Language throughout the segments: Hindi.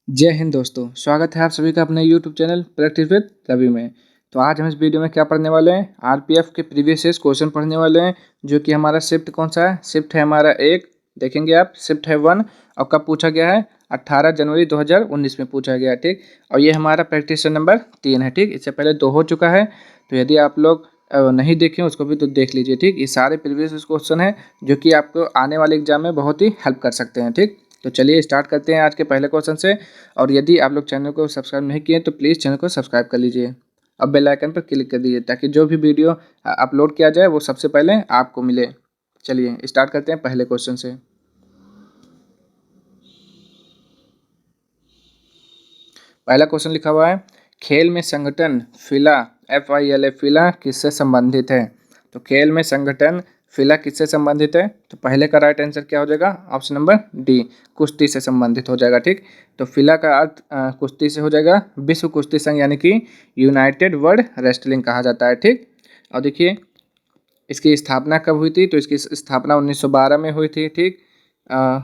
जय हिंद दोस्तों, स्वागत है आप सभी का अपने YouTube channel practice with Ravi में। तो आज हम इस वीडियो में क्या पढ़ने वाले हैं, आरपीएफ के प्रीवियस ईयर क्वेश्चन पढ़ने वाले हैं। जो कि हमारा शिफ्ट कौन सा है, शिफ्ट है हमारा एक, देखेंगे आप, शिफ्ट है 1। और कब पूछा गया है, 18 जनवरी 2019 में पूछा गया है, ठीक। और ये हमारा प्रैक्टिस नंबर 3 है, ठीक। इससे पहले 2 हो चुका है, तो यदि आप लोग नहीं देखें उसको भी तो देख लीजिए, ठीक। ये सारे प्रीवियस क्वेश्चन है जो कि आपको आने वाले एग्जाम में बहुत ही हेल्प कर सकते हैं, ठीक। तो चलिए स्टार्ट करते हैं आज के पहले क्वेश्चन से। और यदि आप लोग चैनल को सब्सक्राइब नहीं किए तो प्लीज़ चैनल को सब्सक्राइब कर लीजिए। अब बेल आइकन पर क्लिक कर दीजिए ताकि जो भी वीडियो अपलोड किया जाए वो सबसे पहले आपको मिले। चलिए स्टार्ट करते हैं पहले क्वेश्चन से। पहला क्वेश्चन लिखा हुआ है, खेल में संगठन फिला, FILA फिला किससे संबंधित है। तो खेल में संगठन फिला किससे संबंधित है, तो पहले का राइट आंसर क्या हो जाएगा, ऑप्शन नंबर डी, कुश्ती से संबंधित हो जाएगा, ठीक। तो फिला का अर्थ कुश्ती से हो जाएगा। विश्व कुश्ती संघ यानी कि यूनाइटेड वर्ल्ड रेसलिंग कहा जाता है, ठीक। और देखिए इसकी स्थापना कब हुई थी, तो इसकी स्थापना 1912 में हुई थी, ठीक।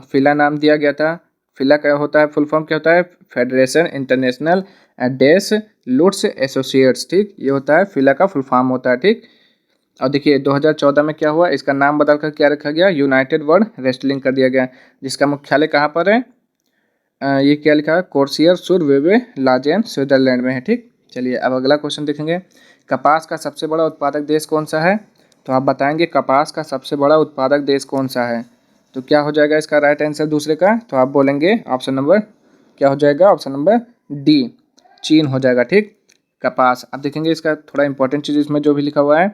फिला नाम दिया गया था। फिला क्या होता है, फुल फॉर्म क्या होता है, फेडरेशन इंटरनेशनल डेस लुट्स एसोसिएट्स, ठीक। ये होता है फिला का फुल फॉर्म होता है, ठीक। और देखिए 2014 में क्या हुआ, इसका नाम बदलकर क्या रखा गया, यूनाइटेड वर्ल्ड रेसलिंग कर दिया गया, जिसका मुख्यालय कहाँ पर है, ये क्या लिखा है, कोर्सियर सुर वेवे लाजेन स्विट्जरलैंड में है, ठीक। चलिए अब अगला क्वेश्चन देखेंगे, कपास का सबसे बड़ा उत्पादक देश कौन सा है। तो आप बताएंगे कपास का सबसे बड़ा उत्पादक देश कौन सा है। तो क्या हो जाएगा इसका राइट आंसर दूसरे का, तो आप बोलेंगे ऑप्शन नंबर क्या हो जाएगा, ऑप्शन नंबर डी, चीन हो जाएगा, ठीक। कपास, अब देखेंगे इसका थोड़ा इंपॉर्टेंट चीज़ इसमें जो भी लिखा हुआ है,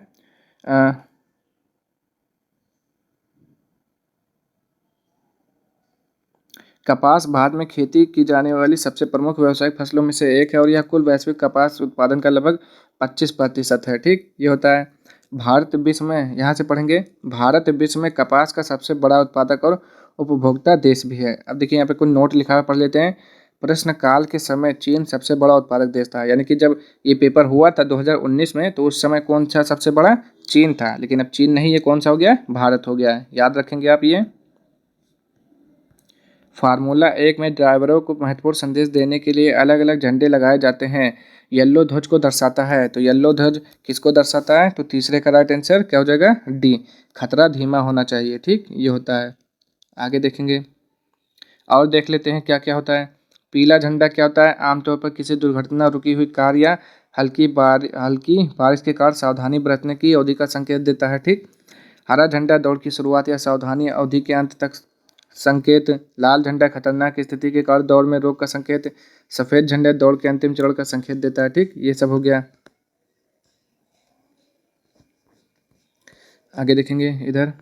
कपास भारत में खेती की जाने वाली सबसे प्रमुख व्यावसायिक फसलों में से एक है और यह कुल वैश्विक कपास उत्पादन का लगभग 25% है, ठीक। ये होता है भारत विश्व में, यहाँ से पढ़ेंगे, भारत विश्व में कपास का सबसे बड़ा उत्पादक और उपभोक्ता देश भी है। अब देखिए यहाँ पे कुछ नोट लिखा हुआ, पढ़ लेते हैं। प्रश्न काल के समय चीन सबसे बड़ा उत्पादक देश था, यानी कि जब ये पेपर हुआ था 2019 में, तो उस समय कौन सा सबसे बड़ा, चीन था। लेकिन अब चीन नहीं, ये कौन सा हो गया, भारत हो गया है, याद रखेंगे आप ये। फार्मूला 1 में ड्राइवरों को महत्वपूर्ण संदेश देने के लिए अलग अलग झंडे लगाए जाते हैं। येलो ध्वज को दर्शाता है, तो येलो ध्वज किसको दर्शाता है, तो तीसरे का राइट आंसर क्या हो जाएगा, डी, खतरा धीमा होना चाहिए, ठीक। ये होता है, आगे देखेंगे और देख लेते हैं क्या क्या होता है। पीला झंडा क्या होता है, आमतौर पर किसी दुर्घटना, रुकी हुई कार या हल्की बारिश के कारण सावधानी बरतने की अवधि का संकेत देता है, ठीक। हरा झंडा दौड़ की शुरुआत या सावधानी अवधि के अंत तक संकेत। लाल झंडा खतरनाक स्थिति के कारण दौड़ में रोक का संकेत। सफेद झंडा दौड़ के अंतिम चरण का संकेत देता है, ठीक। ये सब हो गया, आगे देखेंगे इधर।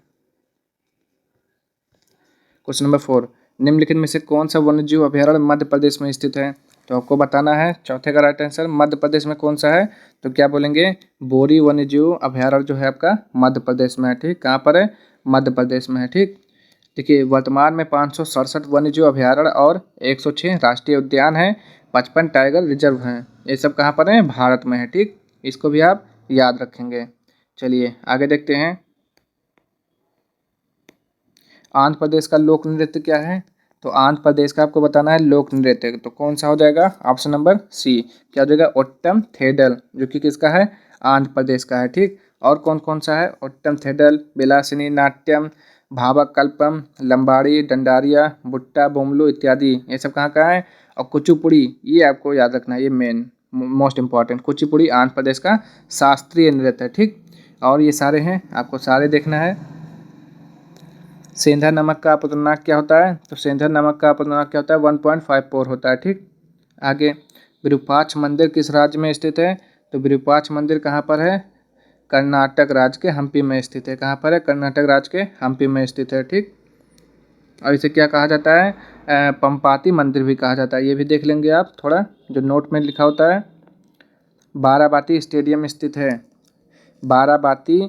क्वेश्चन नंबर 4, निम्नलिखित में से कौन सा वन्यजीव अभयारण्य मध्य प्रदेश में स्थित है। तो आपको बताना है, चौथे का राइट आंसर मध्य प्रदेश में कौन सा है, तो क्या बोलेंगे, बोरी वन्यजीव अभयारण्य जो है आपका मध्य प्रदेश में है, ठीक। कहाँ पर है, मध्य प्रदेश में है, ठीक। देखिए वर्तमान में 567 वन्यजीव अभयारण्य और 106 राष्ट्रीय उद्यान हैं, 55 टाइगर रिजर्व हैं। ये सब कहाँ पर हैं, भारत में है, ठीक। इसको भी आप याद रखेंगे। चलिए आगे देखते हैं, आंध्र प्रदेश का लोक नृत्य क्या है। तो आंध्र प्रदेश का आपको बताना है लोक नृत्य, तो कौन सा हो जाएगा, ऑप्शन नंबर सी, क्या हो जाएगा, ओट्टम थेडल, जो कि किसका है, आंध्र प्रदेश का है, ठीक। और कौन कौन सा है, ओट्टम थेडल, बिलासिनी नाट्यम, भावकल्पम, लंबाड़ी, डंडारिया, बुट्टा बोमलू इत्यादि, ये सब कहाँ का है। और कुचिपुड़ी, ये आपको याद रखना है, ये main most important, Kuchipudi Andhra Pradesh का शास्त्रीय नृत्य है, ठीक। और ये सारे हैं, आपको सारे देखना है। सेंधर नमक का अपूर्णांक क्या होता है, तो सेंधर नमक का अपूर्णांक क्या होता है, 1.54 होता है, ठीक। आगे, विरूपाक्ष मंदिर किस राज्य में स्थित है, तो विरूपाक्ष मंदिर कहाँ पर है, कर्नाटक राज्य के हम्पी में स्थित है। कहाँ पर है, कर्नाटक राज्य के हम्पी में स्थित है, ठीक। और इसे क्या कहा जाता है, पंपाती मंदिर भी कहा जाता है, ये भी देख लेंगे आप थोड़ा, जो नोट में लिखा होता है। बाराबाती स्टेडियम स्थित है, बाराबाती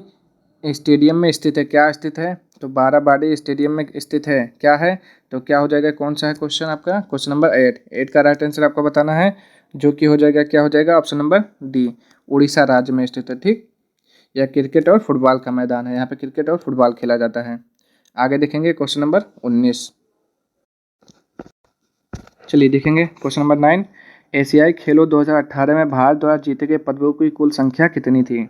स्टेडियम में स्थित है, क्या स्थित है, तो बाराबाड़ी स्टेडियम में स्थित है, क्या है, तो क्या हो जाएगा, कौन सा है क्वेश्चन आपका, क्वेश्चन नंबर 8 का राइट आंसर आपको बताना है, जो कि हो जाएगा, क्या हो जाएगा, ऑप्शन नंबर डी, उड़ीसा राज्य में स्थित है, ठीक। यह क्रिकेट और फुटबॉल का मैदान है, यहाँ पे क्रिकेट और फुटबॉल खेला जाता है। आगे देखेंगे क्वेश्चन नंबर 19। चलिए देखेंगे क्वेश्चन नंबर 9। एशियाई खेलों 2018 में भारत द्वारा जीते गए पदकों की कुल संख्या कितनी थी?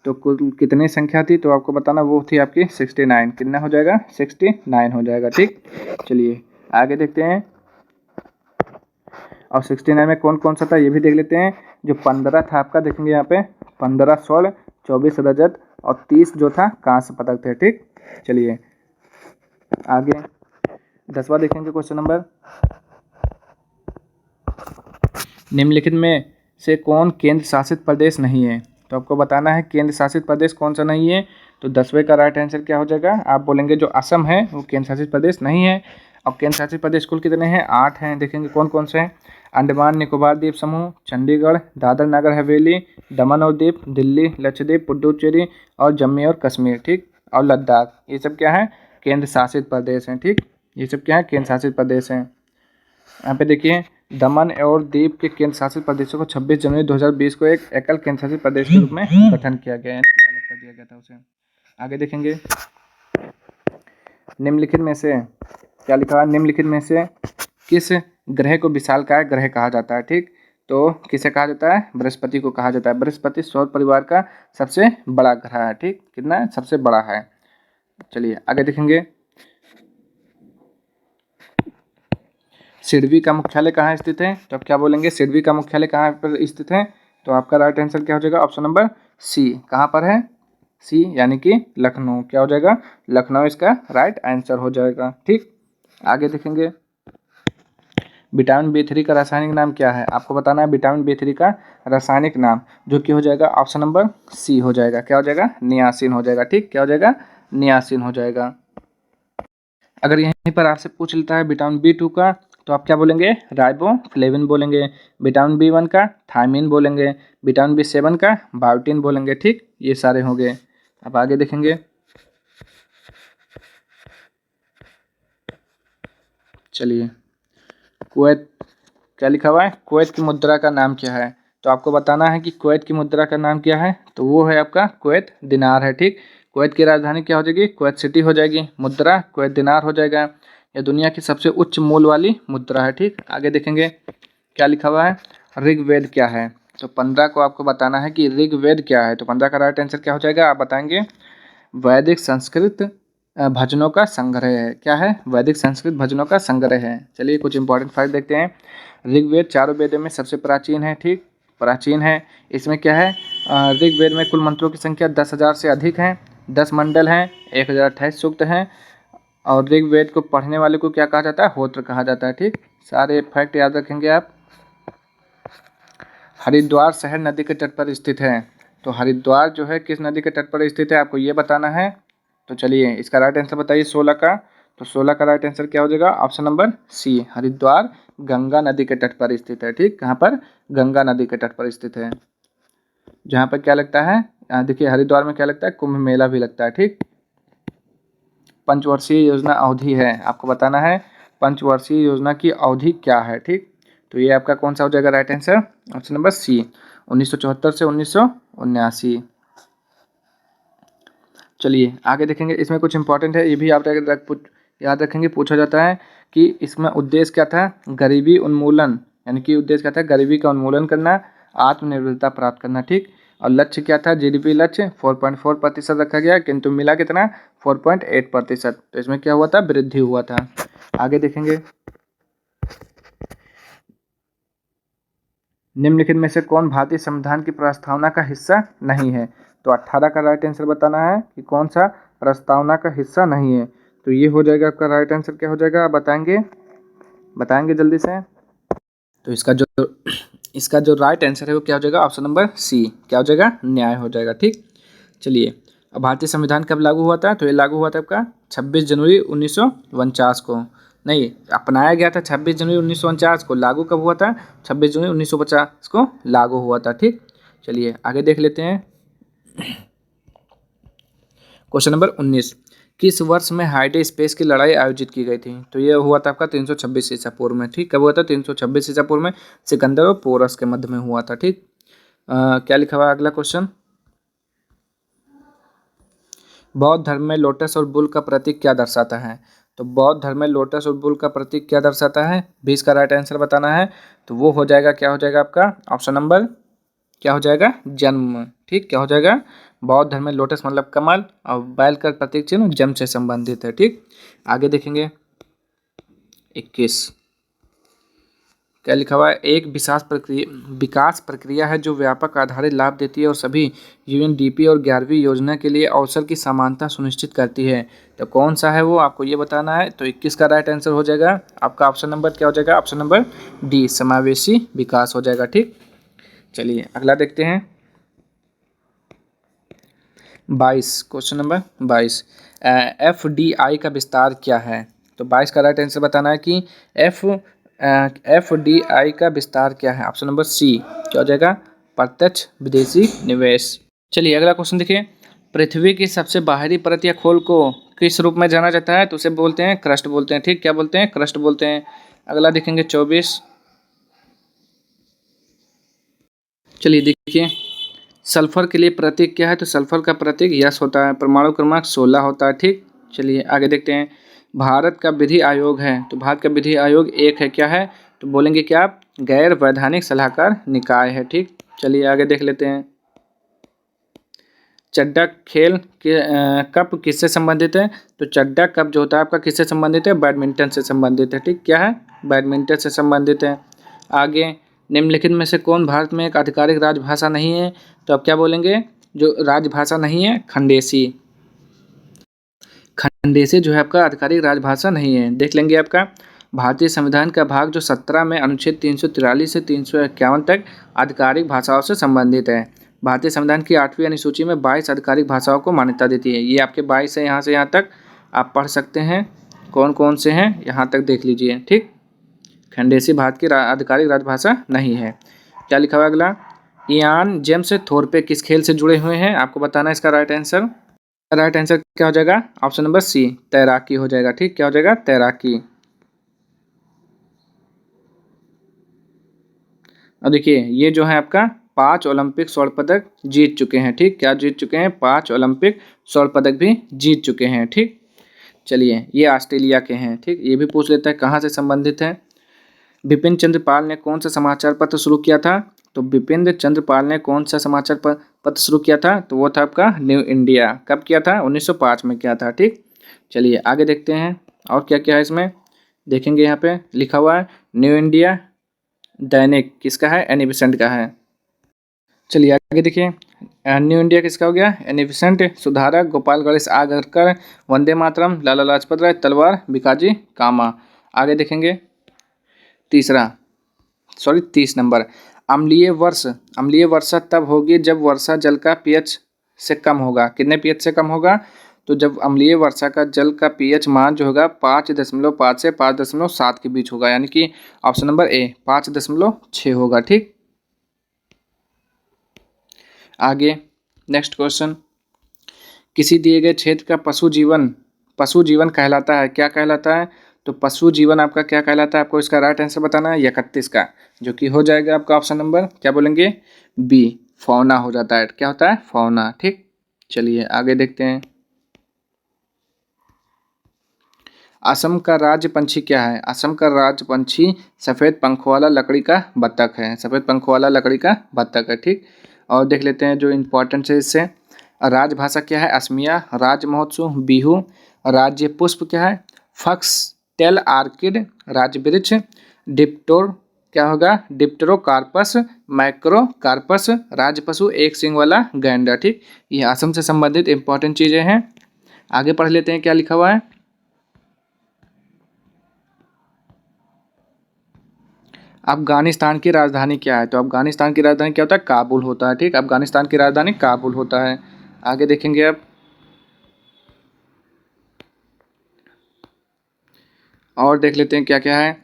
तो कुल कितनी संख्या थी तो आपको बताना, वो थी आपकी 69। कितना हो जाएगा? 69 हो जाएगा। ठीक, चलिए आगे देखते हैं। और 69 में कौन कौन सा था ये भी देख लेते हैं। जो 15 था आपका, देखेंगे यहाँ पे 15 स्वर्ण, 24 रजत और 30 जो था कांस्य पदक थे। ठीक, चलिए आगे 10वां देखेंगे क्वेश्चन नंबर। निम्नलिखित में से कौन केंद्र शासित प्रदेश नहीं है? तो आपको बताना है केंद्र शासित प्रदेश कौन सा नहीं है। तो 10वें का राइट आंसर क्या हो जाएगा? आप बोलेंगे जो असम है वो केंद्र शासित प्रदेश नहीं है। और केंद्र शासित प्रदेश कुल कितने हैं? 8 हैं। देखेंगे कौन कौन से हैं। अंडमान निकोबार द्वीप समूह, चंडीगढ़, दादर नगर हवेली, दमन और दीप, दिल्ली, लक्षद्वीप, पुडुचेरी और जम्मू और कश्मीर। ठीक, और लद्दाख, ये सब क्या है? केंद्र शासित प्रदेश हैं। ठीक, ये सब क्या है? केंद्र शासित प्रदेश हैं। यहाँ पे देखिए दमन और दीप के केंद्र शासित प्रदेशों को 26 जनवरी 2020 को एक एकल केंद्र शासित प्रदेश के रूप में गठन किया गया है, अलग कर दिया गया था उसे। आगे देखेंगे निम्नलिखित में से क्या लिखा है। निम्नलिखित में से किस ग्रह को विशालकाय ग्रह कहा जाता है? ठीक, तो किसे कहा जाता है? बृहस्पति को कहा जाता है। बृहस्पति सौर परिवार का सबसे बड़ा ग्रह है। ठीक, कितना है? सबसे बड़ा है। चलिए आगे देखेंगे। सिडबी का मुख्यालय कहाँ स्थित है? तो आप क्या बोलेंगे? सिडबी का मुख्यालय कहाँ पर स्थित है? तो आपका राइट आंसर क्या हो जाएगा? Option number C. कहाँ पर है? सी, यानी कि लखनऊ। क्या हो जाएगा? लखनऊ इसका राइट आंसर हो जाएगा। ठीक, आगे देखेंगे। विटामिन B3 का रासायनिक नाम क्या है? आपको बताना है विटामिन B3 का रासायनिक नाम, जो कि हो जाएगा ऑप्शन नंबर सी हो जाएगा। क्या हो जाएगा? नियासिन हो जाएगा। ठीक, क्या हो जाएगा? नियासिन हो जाएगा। अगर यहीं पर आपसे पूछ लेता है विटामिन B2 का, तो आप क्या बोलेंगे? राइबोफ्लेविन बोलेंगे। विटामिन B1 का थायमिन बोलेंगे। विटामिन B7 का बायोटिन बोलेंगे। ठीक, ये सारे हो गए। अब आगे देखेंगे। चलिए कुवैत, क्या लिखा हुआ है? कुवैत की मुद्रा का नाम क्या है? तो आपको बताना है कि कुवैत की मुद्रा का नाम क्या है। तो वो है आपका कुवैत दिनार है। ठीक, कुवैत की राजधानी क्या हो जाएगी? कुवैत सिटी हो जाएगी। मुद्रा कुवैत दिनार हो जाएगा। यह दुनिया की सबसे उच्च मूल्य वाली मुद्रा है। ठीक, आगे देखेंगे क्या लिखा हुआ है। ऋग्वेद क्या है? तो 15 को आपको बताना है कि ऋग्वेद क्या है। तो 15 का राइट आंसर क्या हो जाएगा? आप बताएंगे वैदिक संस्कृत भजनों का संग्रह है। क्या है? वैदिक संस्कृत भजनों का संग्रह है। चलिए कुछ इंपॉर्टेंट फैक्ट देखते हैं। ऋग्वेद चारों वेदों में सबसे प्राचीन है। ठीक, प्राचीन है। इसमें क्या है? ऋग्वेद में कुल मंत्रों की संख्या 10,000 से अधिक है। 10 मंडल हैं, 1028 सूक्त हैं। और ऋग्वेद को पढ़ने वाले को क्या कहा जाता है? होत्र कहा जाता है। ठीक, सारे फैक्ट याद रखेंगे आप। हरिद्वार शहर नदी के तट पर स्थित है। तो हरिद्वार जो है किस नदी के तट पर स्थित है, आपको ये बताना है। तो चलिए इसका राइट आंसर बताइए 16 का। तो 16 का राइट आंसर क्या हो जाएगा? Option number C, Haridwar Ganga नदी के तट पर स्थित है। ठीक, कहाँ पर? गंगा नदी के तट पर स्थित है। जहाँ पर क्या लगता है? यहाँ देखिए हरिद्वार में क्या लगता है? कुंभ मेला भी लगता है। ठीक, पंचवर्षीय योजना अवधि है, आपको बताना है पंचवर्षीय योजना की अवधि क्या है। ठीक, तो ये आपका कौन सा हो जाएगा right answer? Option number C, 1974 से 1979। चलिए आगे देखेंगे। इसमें कुछ इंपॉर्टेंट है, ये भी आप याद रखेंगे, पूछा जाता है कि इसमें उद्देश्य क्या था? गरीबी उन्मूलन, यानी कि उद्देश्य क्या था? गरीबी का उन्मूलन करना, आत्मनिर्भरता प्राप्त करना। ठीक, और लक्ष्य क्या था? जीडीपी लक्ष्य 4.4% रखा गया, किंतु मिला कितना? 4.8%। तो इसमें क्या हुआ था? वृद्धि हुआ था। आगे देखेंगे। निम्नलिखित में से कौन भारतीय संविधान की प्रस्तावना का हिस्सा नहीं है? तो 18 का राइट आंसर बताना है कि कौन सा प्रस्तावना का हिस्सा नहीं है। तो ये हो जाएगा आपका राइट आंसर। क्या हो जाएगा? आप बताएंगे जल्दी से। तो इसका जो राइट आंसर है वो क्या हो जाएगा? ऑप्शन नंबर सी, क्या हो जाएगा? न्याय हो जाएगा। ठीक, चलिए अब भारतीय संविधान कब लागू हुआ था? तो ये लागू हुआ था आपका 26 जनवरी 1949 को। नहीं, अपनाया गया था 26 जनवरी 1949 को। लागू कब हुआ था? 26 जनवरी 1950 को लागू हुआ था। ठीक, चलिए आगे देख लेते हैं। क्वेश्चन नंबर 19, किस वर्ष में हाइडे स्पेस की लड़ाई आयोजित की गई थी? तो ये हुआ था आपका 326 ईसा पूर्व में। ठीक, कब हुआ था? 326 ईसा पूर्व में, सिकंदर और पोरस के मध्य में हुआ था। ठीक, क्या लिखा हुआ है अगला क्वेश्चन। बौद्ध धर्म में लोटस और बुल का प्रतीक क्या दर्शाता है? तो बौद्ध धर्म में लोटस और बुल का प्रतीक क्या दर्शाता है, भी इसका राइट आंसर बताना है। तो वो हो जाएगा, क्या हो जाएगा आपका ऑप्शन नंबर, क्या हो जाएगा, जन्म। ठीक, क्या हो जाएगा, बौद्ध धर्म में लोटस मतलब कमल और बैल का प्रतीक चिन्ह जन्म से संबंधित है। ठीक, आगे देखेंगे 21 क्या लिखा हुआ है, एक विकास प्रक्रिया है जो व्यापक आधारित लाभ देती है और सभी यूएनडीपी और 11वीं योजना के लिए अवसर की समानता सुनिश्चित करती है। तो कौन सा है वो आपको ये बताना है। तो 21 का राइट आंसर हो जाएगा आपका ऑप्शन नंबर, क्या हो जाएगा, ऑप्शन नंबर डी, समावेशी विकास हो जाएगा। ठीक, चलिए अगला देखते हैं 22, क्वेश्चन नंबर 22, FDI का विस्तार क्या है। तो 22 का राइट आंसर बताना है कि FDI का विस्तार क्या है। ऑप्शन नंबर सी, क्या हो जाएगा, प्रत्यक्ष विदेशी निवेश। चलिए अगला क्वेश्चन देखिए, पृथ्वी की सबसे बाहरी परत या खोल को किस रूप में जाना जाता है। तो उसे बोलते हैं क्रस्ट बोलते हैं। ठीक, क्या बोलते हैं, क्रस्ट बोलते हैं। अगला देखेंगे 24, चलिए देखिए सल्फर के लिए प्रतीक क्या है। तो सल्फर का प्रतीक यस होता है, परमाणु क्रमांक 16 होता है। ठीक, चलिए आगे देखते हैं, भारत का विधि आयोग है। तो भारत का विधि आयोग एक है, क्या है, तो बोलेंगे क्या आप, गैर वैधानिक सलाहकार निकाय है। ठीक, चलिए आगे देख लेते हैं, चड्डा खेल के कप किससे संबंधित है। तो चड्डा कप जो होता है आपका किससे संबंधित है, बैडमिंटन से संबंधित है। ठीक, क्या है, बैडमिंटन से संबंधित है। आगे, निम्नलिखित में से कौन भारत में एक आधिकारिक राजभाषा नहीं है। तो आप क्या बोलेंगे, जो राजभाषा नहीं है, खंडेसी। खंडेसी जो है आपका आधिकारिक राजभाषा नहीं है। देख लेंगे आपका भारतीय संविधान का भाग जो 17 में अनुच्छेद 343 से 351 तक आधिकारिक भाषाओं से संबंधित है। भारतीय संविधान की 8वीं अनुसूची में 22 आधिकारिक भाषाओं को मान्यता देती है। ये आपके 22 है, यहाँ से यहाँ तक आप पढ़ सकते हैं कौन कौन से हैं, यहाँ तक देख लीजिए। ठीक, खंडेसी भारत की आधिकारिक राजभाषा नहीं है। क्या लिखा हुआ अगला, इयान जेम्स थोरपे किस खेल से जुड़े हुए हैं, आपको बताना है इसका राइट आंसर। राइट आंसर क्या हो जाएगा, ऑप्शन नंबर सी, तैराकी हो जाएगा। ठीक, क्या हो जाएगा, तैराकी। और देखिए ये जो है आपका 5 ओलंपिक स्वर्ण पदक जीत चुके हैं। ठीक, क्या जीत चुके हैं, 5 ओलंपिक स्वर्ण पदक भी जीत चुके हैं। ठीक, चलिए ये ऑस्ट्रेलिया के हैं। ठीक, ये भी पूछ लेता है कहाँ से संबंधित है। बिपिन चंद्र पाल ने कौन सा समाचार पत्र शुरू किया था। तो बिपिन चंद्र पाल ने कौन सा समाचार पत्र शुरू किया था। तो वो था आपका न्यू इंडिया। कब किया था, 1905 में किया था। ठीक, चलिए आगे देखते हैं और क्या क्या है इसमें, देखेंगे यहाँ पे लिखा हुआ है न्यू इंडिया दैनिक किसका है, एनी बेसेंट का है। चलिए आगे देखिए, न्यू इंडिया किसका हो गया, एनी बेसेंट। सुधारक गोपाल गणेश आगरकर, वंदे मातरम लाला लाजपत राय, तलवार भिकाजी कामा। आगे देखेंगे 30 नंबर, अम्लीय वर्षा तब होगी जब वर्षा जल का पीएच से कम होगा। कितने पीएच से कम होगा, तो जब अम्लीय वर्षा का जल का पीएच मान जो होगा 5.5 से 5.7 के बीच होगा, यानी कि ऑप्शन नंबर ए 5.6 होगा। ठीक, आगे नेक्स्ट क्वेश्चन, किसी दिए गए क्षेत्र का पशु जीवन कहलाता है, क्या कहलाता है। तो पशु जीवन आपका क्या कहलाता है, आपको इसका राइट आंसर बताना है 31 का, जो कि हो जाएगा आपका ऑप्शन नंबर, क्या बोलेंगे, बी, फौना हो जाता है। क्या होता है, फौना। ठीक, चलिए आगे देखते हैं, असम का राज्य पंछी क्या है। असम का राज्य पंछी सफ़ेद पंखों वाला लकड़ी का बत्तख है, सफ़ेद पंखों वाला लकड़ी का बत्तख है। ठीक, और देख लेते हैं जो इम्पोर्टेंट है इससे, राजभाषा क्या है, असमिया। राज महोत्सव बिहू। राज्य पुष्प क्या है, फक्स टेल आर्किड, राज्य वृक्ष डिप्टोर क्या होगा, डिप्टेरोकार्पस माइक्रोकार्पस। राज्य पशु एक सींग वाला गैंडा। ठीक, ये असम से संबंधित इंपॉर्टेंट चीज़ें हैं। आगे पढ़ लेते हैं क्या लिखा हुआ है, अफगानिस्तान की राजधानी क्या है। तो अफगानिस्तान की राजधानी क्या होता है, काबुल होता है। ठीक, अफगानिस्तान की राजधानी काबुल होता है। आगे देखेंगे अब और देख लेते हैं क्या क्या है।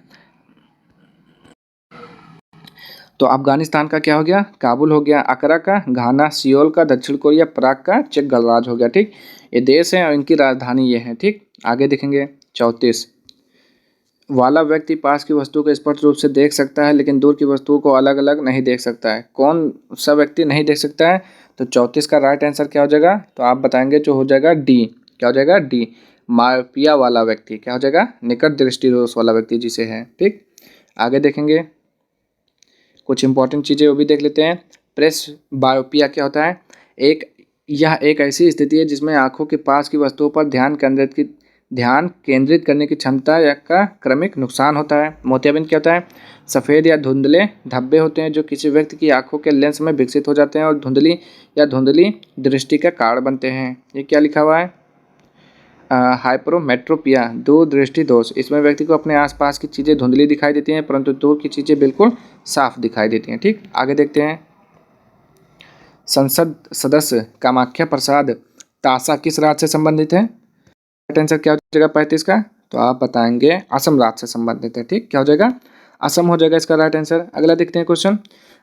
तो अफगानिस्तान का क्या हो गया, काबुल हो गया। अकरा का घाना, सियोल का दक्षिण कोरिया, प्राग का चेक गणराज्य हो गया। ठीक, ये देश है और इनकी राजधानी ये है। ठीक, आगे देखेंगे 34, वाला व्यक्ति पास की वस्तु को स्पष्ट रूप से देख सकता है लेकिन दूर की वस्तुओं को अलग अलग नहीं देख सकता है। कौन सा व्यक्ति नहीं देख सकता है। तो 34 का राइट आंसर क्या हो जाएगा, तो आप बताएंगे जो हो जाएगा डी, क्या हो जाएगा, डी, मायोपिया वाला व्यक्ति, क्या हो जाएगा, निकट दृष्टि दोष वाला व्यक्ति जिसे है। ठीक, आगे देखेंगे कुछ इंपॉर्टेंट चीज़ें वो भी देख लेते हैं। प्रेस बायोपिया क्या होता है, यह एक ऐसी स्थिति है जिसमें आंखों के पास की वस्तुओं पर ध्यान केंद्रित करने की क्षमता या का क्रमिक नुकसान होता है। मोतियाबिंद क्या होता है, सफ़ेद या धुंधले धब्बे होते हैं जो किसी व्यक्ति की आंखों के लेंस में विकसित हो जाते हैं और धुंधली दृष्टि का कारण बनते हैं। ये क्या लिखा हुआ है, हाइपरोमेट्रोपिया, दूर दृष्टि दोष। इसमें व्यक्ति को अपने आसपास की चीज़ें धुंधली दिखाई देती हैं परंतु दूर की चीज़ें बिल्कुल साफ दिखाई देती हैं। ठीक, आगे देखते हैं। संसद सदस्य कामाख्या प्रसाद तासा किस राज्य से संबंधित है? राइट आंसर क्या हो जाएगा 35 का, तो आप बताएंगे असम राज्य से संबंधित है। ठीक, क्या हो जाएगा, असम हो जाएगा इसका राइट आंसर। अगला देखते हैं क्वेश्चन,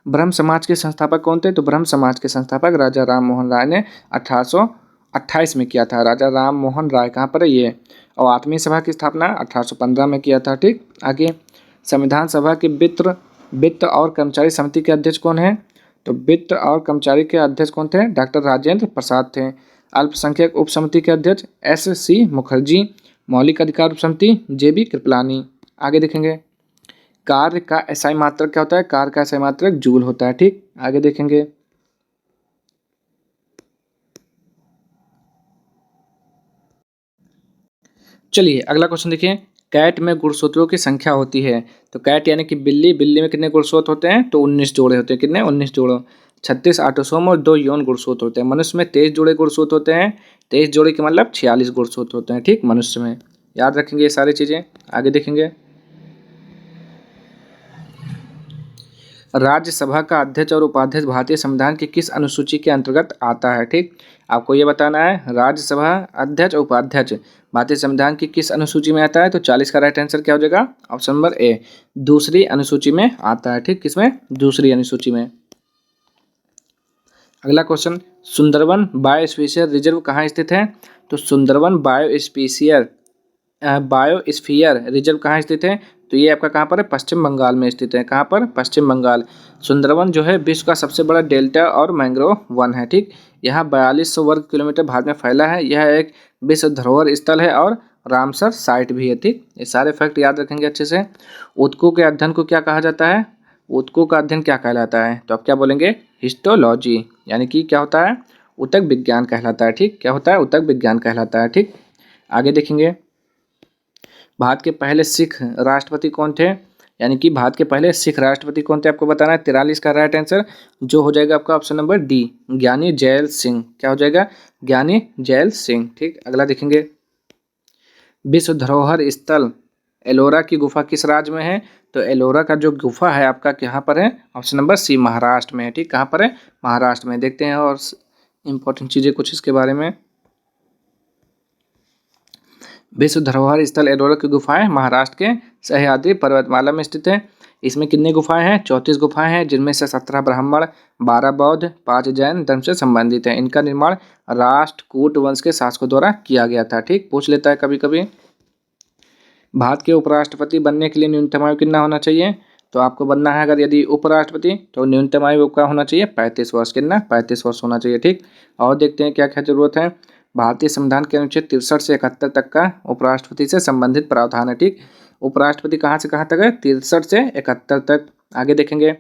ब्रह्म समाज के संस्थापक कौन थे? तो ब्रह्म समाज के संस्थापक राजा राम मोहन राय ने 1828 में किया था। राजा राम मोहन राय कहाँ पर है ये, और आत्मीय सभा की स्थापना 1815 में किया था। ठीक, आगे संविधान सभा के वित्त और कर्मचारी समिति के अध्यक्ष कौन है? तो वित्त और कर्मचारी के अध्यक्ष कौन थे? डॉक्टर राजेंद्र प्रसाद थे। अल्पसंख्यक उप समिति के अध्यक्ष S.C. मुखर्जी। मौलिक अधिकार उप समिति JB कृपलानी। आगे देखेंगे कार्य का SI मात्रक क्या होता है? कार्य का SI मात्रक जूल होता है। ठीक, आगे देखेंगे चलिए अगला क्वेश्चन देखिए, कैट में गुणसूत्रों की संख्या होती है। तो कैट यानी कि बिल्ली में कितने गुणसूत्र होते हैं? तो 19 जोड़े होते हैं। कितने? 19 जोड़े। 36 ऑटोसोम और 2 यौन गुणसूत्र होते हैं। मनुष्य में 23 जोड़े गुणसूत्र होते हैं। 23 जोड़े के मतलब 46 गुणसूत्र होते हैं। ठीक, मनुष्य में, याद रखेंगे ये सारी चीज़ें। आगे देखेंगे राज्यसभा का अध्यक्ष और उपाध्यक्ष भारतीय संविधान की किस अनुसूची के अंतर्गत आता है? ठीक, आपको ये बताना है राज्यसभा अध्यक्ष और उपाध्यक्ष भारतीय संविधान की किस अनुसूची में आता है? तो 40 का राइट आंसर क्या हो जाएगा? ऑप्शन नंबर ए, दूसरी अनुसूची में आता है। ठीक, किसमें? दूसरी अनुसूची में। अगला क्वेश्चन, सुंदरवन बायोस्फीयर रिजर्व कहाँ स्थित है? तो सुंदरवन बायोस्फीयर रिजर्व कहाँ स्थित है? तो ये आपका कहाँ पर है? पश्चिम बंगाल में स्थित है। कहाँ पर? पश्चिम बंगाल। सुंदरवन जो है विश्व का सबसे बड़ा डेल्टा और मैंग्रोव वन है। ठीक, यहाँ 4200 वर्ग किलोमीटर भारत में फैला है। यह एक विश्व धरोहर स्थल है और रामसर साइट भी है। ठीक, ये सारे फैक्ट याद रखेंगे अच्छे से। ऊतकों के अध्ययन को क्या कहा जाता है? ऊतकों का अध्ययन क्या कहलाता है? तो आप क्या बोलेंगे? हिस्टोलॉजी, यानी कि क्या होता है? ऊतक विज्ञान कहलाता है। ठीक, क्या होता है? ऊतक विज्ञान कहलाता है। ठीक, आगे देखेंगे भारत के पहले सिख राष्ट्रपति कौन थे? यानी कि भारत के पहले सिख राष्ट्रपति कौन थे आपको बताना है। 43 का राइट आंसर जो हो जाएगा आपका ऑप्शन नंबर डी, ज्ञानी जैल सिंह। क्या हो जाएगा? ज्ञानी जैल सिंह। ठीक, अगला देखेंगे विश्व धरोहर स्थल एलोरा की गुफा किस राज्य में है? तो एलोरा का जो गुफा है आपका कहाँ पर है? ऑप्शन नंबर सी, महाराष्ट्र में है। ठीक, कहाँ पर है? महाराष्ट्र में। देखते हैं और इम्पोर्टेंट चीज़ें कुछ इसके बारे में। विश्व धरोहर स्थल एलोरा की गुफाएं महाराष्ट्र के सह्याद्री पर्वतमाला में स्थित है। इसमें कितनी गुफाएं हैं? 34 गुफाएं हैं, जिनमें से 17 ब्राह्मण, 12 बौद्ध, 5 जैन धर्म से संबंधित है। इनका निर्माण राष्ट्रकूट वंश के शासकों द्वारा किया गया था। ठीक, पूछ लेता है कभी कभी। भारत के उपराष्ट्रपति बनने के लिए न्यूनतम आयु कितना होना चाहिए? तो आपको बनना है अगर यदि उपराष्ट्रपति तो न्यूनतम आयु का होना चाहिए 35 वर्ष। कितना? 35 वर्ष होना चाहिए। ठीक, और देखते हैं क्या क्या जरूरत है। भारतीय संविधान के अनुच्छेद 63 से 71 तक का उपराष्ट्रपति से संबंधित प्रावधान है। ठीक, उपराष्ट्रपति कहाँ से कहाँ तक है? 63 से 71 तक। आगे देखेंगे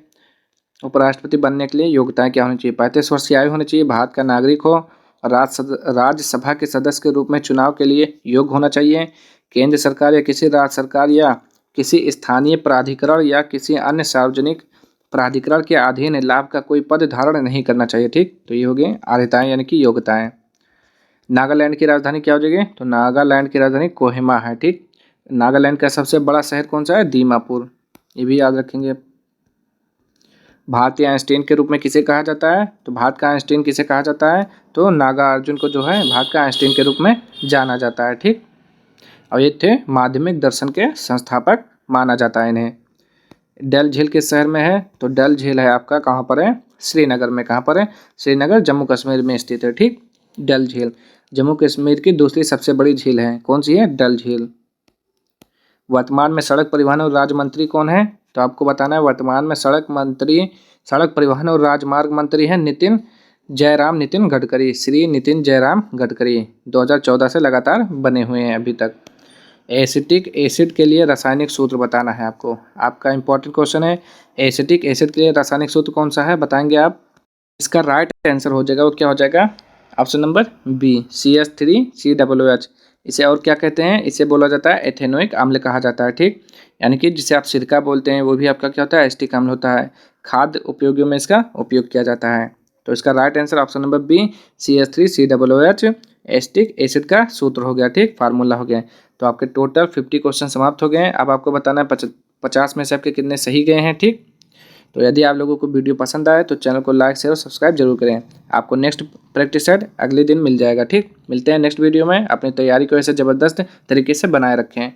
उपराष्ट्रपति बनने के लिए योग्यताएं क्या होनी चाहिए? 35 वर्ष की आयु होनी चाहिए, भारत का नागरिक हो, राज्यसभा के सदस्य के रूप में चुनाव के लिए योग्य होना चाहिए, केंद्र सरकार या किसी राज्य सरकार या किसी स्थानीय प्राधिकरण या किसी अन्य सार्वजनिक प्राधिकरण के अधीन लाभ का कोई पद धारण नहीं करना चाहिए। ठीक, तो ये हो गए अर्हताएं यानी कि योग्यताएं। नागालैंड की राजधानी क्या हो जाएगी? तो नागालैंड की राजधानी कोहिमा है। ठीक, नागालैंड का सबसे बड़ा शहर कौन सा है? दीमापुर। ये भी याद रखेंगे। भारतीय आइंस्टीन के रूप में किसे कहा जाता है? तो भारत का आइंस्टीन किसे कहा जाता है? तो नागार्जुन को जो है भारत का आइंस्टीन के रूप में जाना जाता है। ठीक, और ये थे माध्यमिक दर्शन के संस्थापक माना जाता है इन्हें। डल झील किस शहर में है? तो डल झील है आपका कहाँ पर है? श्रीनगर में। कहाँ पर है? श्रीनगर जम्मू कश्मीर में स्थित है। ठीक, डल झील जम्मू कश्मीर की दूसरी सबसे बड़ी झील है। कौन सी है? डल झील। वर्तमान में सड़क परिवहन और राज्य मंत्री कौन है? तो आपको बताना है वर्तमान में सड़क परिवहन और राजमार्ग मंत्री हैं नितिन जयराम नितिन गडकरी, श्री नितिन जयराम गडकरी 2014 से लगातार बने हुए हैं अभी तक। एसिटिक एसिड के लिए रासायनिक सूत्र बताना है आपको। आपका इंपॉर्टेंट क्वेश्चन है, एसिटिक एसिड के लिए रासायनिक सूत्र कौन सा है बताएंगे आप। इसका राइट आंसर हो जाएगा, वो क्या हो जाएगा, ऑप्शन नंबर बी, CH3COOH। इसे और क्या कहते हैं, इसे बोला जाता है एथेनोइक अम्ल कहा जाता है, ठीक। यानी कि जिसे आप सिरका बोलते हैं वो भी आपका क्या होता है, एसिटिक अम्ल होता है। खाद्य उपयोगियों में इसका उपयोग किया जाता है। तो इसका right answer option number B, CH3COOH acetic acid का सूत्र हो गया, ठीक, फार्मूला हो गया। तो आपके टोटल 50 क्वेश्चन समाप्त हो गए हैं। अब आपको बताना है 50 में से आपके कितने सही गए हैं, ठीक। तो यदि आप लोगों को वीडियो पसंद आए तो चैनल को लाइक शेयर और सब्सक्राइब जरूर करें। आपको नेक्स्ट प्रैक्टिस सेट अगले दिन मिल जाएगा, ठीक। मिलते हैं नेक्स्ट वीडियो में। अपनी तैयारी को ऐसे ज़बरदस्त तरीके से बनाए रखें।